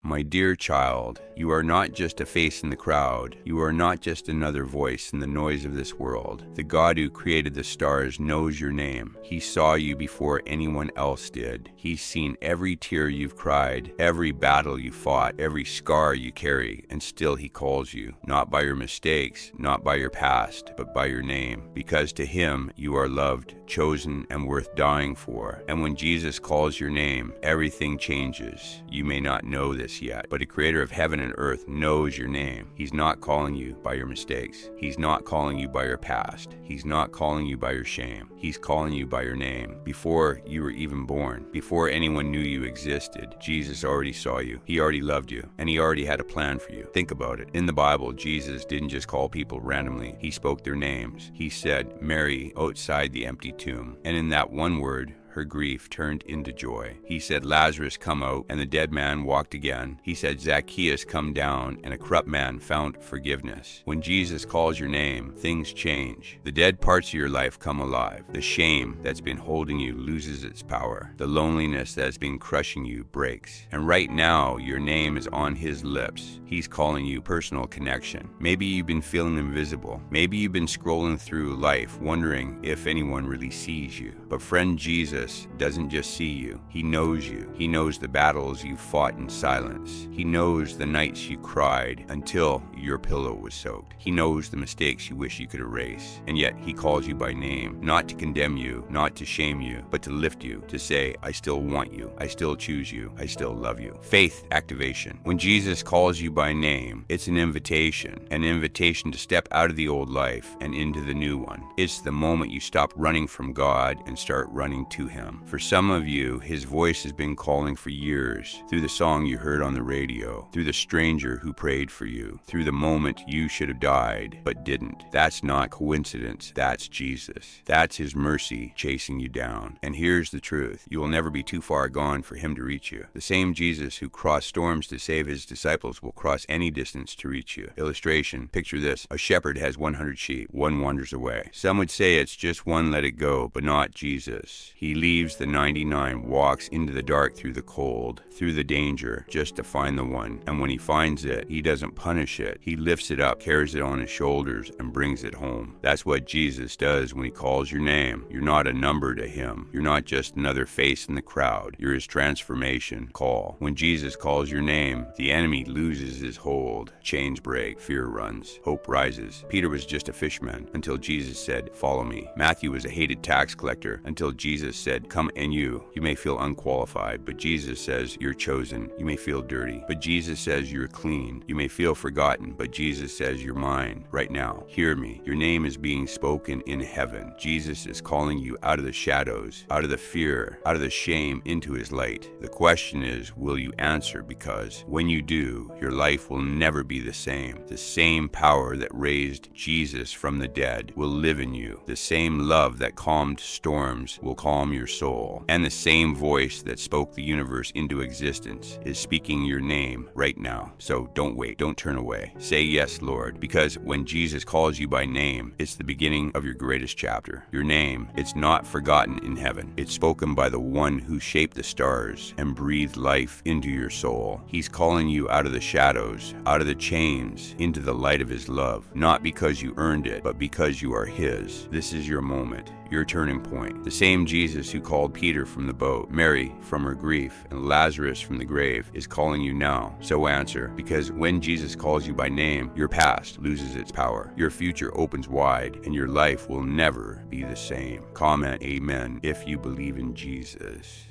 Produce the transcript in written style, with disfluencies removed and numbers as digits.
My dear child, you are not just a face in the crowd. You are not just another voice in the noise of this world. The God who created the stars knows your name. He saw you before anyone else did. He's seen every tear you've cried, every battle you fought, every scar you carry, and still he calls you, not by your mistakes, not by your past, but by your name. Because to him you are loved, chosen, and worth dying for. And when Jesus calls your name, everything changes. You may not know this yet, but a creator of heaven and earth knows your name. He's not calling you by your mistakes. He's not calling you by your past. He's not calling you by your shame. He's calling you by your name. Before you were even born, before anyone knew you existed, Jesus already saw you. He already loved you, and he already had a plan for you. Think about it. In the Bible, Jesus didn't just call people randomly. He spoke their names. He said, "Mary," outside the empty tomb. And in that one word, her grief turned into joy. He said, "Lazarus, come out," and the dead man walked again. He said, "Zacchaeus, come down," and a corrupt man found forgiveness. When Jesus calls your name, things change. The dead parts of your life come alive. The shame that's been holding you loses its power. The loneliness that's been crushing you breaks. And right now, your name is on his lips. He's calling you personal connection. Maybe you've been feeling invisible. Maybe you've been scrolling through life, wondering if anyone really sees you. But friend, Jesus doesn't just see you. He knows you. He knows the battles you fought in silence. He knows the nights you cried until your pillow was soaked. He knows the mistakes you wish you could erase. And yet he calls you by name, not to condemn you, not to shame you, but to lift you, to say, "I still want you. I still choose you. I still love you." Faith activation. When Jesus calls you by name, it's an invitation to step out of the old life and into the new one. It's the moment you stop running from God and start running to him. For some of you, his voice has been calling for years, through the song you heard on the radio, through the stranger who prayed for you, through the moment you should have died but didn't. That's not coincidence. That's Jesus. That's his mercy chasing you down. And here's the truth. You will never be too far gone for him to reach you. The same Jesus who crossed storms to save his disciples will cross any distance to reach you. Illustration, picture this. A shepherd has 100 sheep. One wanders away. Some would say it's just one, let it go, but not Jesus. He leaves the 99, walks into the dark through the cold, through the danger, just to find the one. And when he finds it, he doesn't punish it. He lifts it up, carries it on his shoulders, and brings it home. That's what Jesus does when he calls your name. You're not a number to him. You're not just another face in the crowd. You're his transformation call. When Jesus calls your name, the enemy loses his hold. Chains break, fear runs, hope rises. Peter was just a fisherman until Jesus said, "Follow me." Matthew was a hated tax collector until Jesus said, "Come." And you may feel unqualified, but Jesus says you're chosen. You may feel dirty, but Jesus says you're clean. You may feel forgotten, but Jesus says you're mine. Right now, hear me. Your name is being spoken in heaven. Jesus is calling you out of the shadows, out of the fear, out of the shame, into his light. The question is, will you answer? Because when you do, your life will never be the same. The same power that raised Jesus from the dead will live in you. The same love that calmed storms will calm your soul. And the same voice that spoke the universe into existence is speaking your name right now. So don't wait. Don't turn away. Say yes, Lord. Because when Jesus calls you by name, it's the beginning of your greatest chapter. Your name, it's not forgotten in heaven. It's spoken by the one who shaped the stars and breathed life into your soul. He's calling you out of the shadows, out of the chains, into the light of his love. Not because you earned it, but because you are his. This is your moment, your turning point. The same Jesus who called Peter from the boat, Mary from her grief, and Lazarus from the grave is calling you now. So answer, because when Jesus calls you by name, your past loses its power, your future opens wide, and your life will never be the same. Comment amen if you believe in Jesus.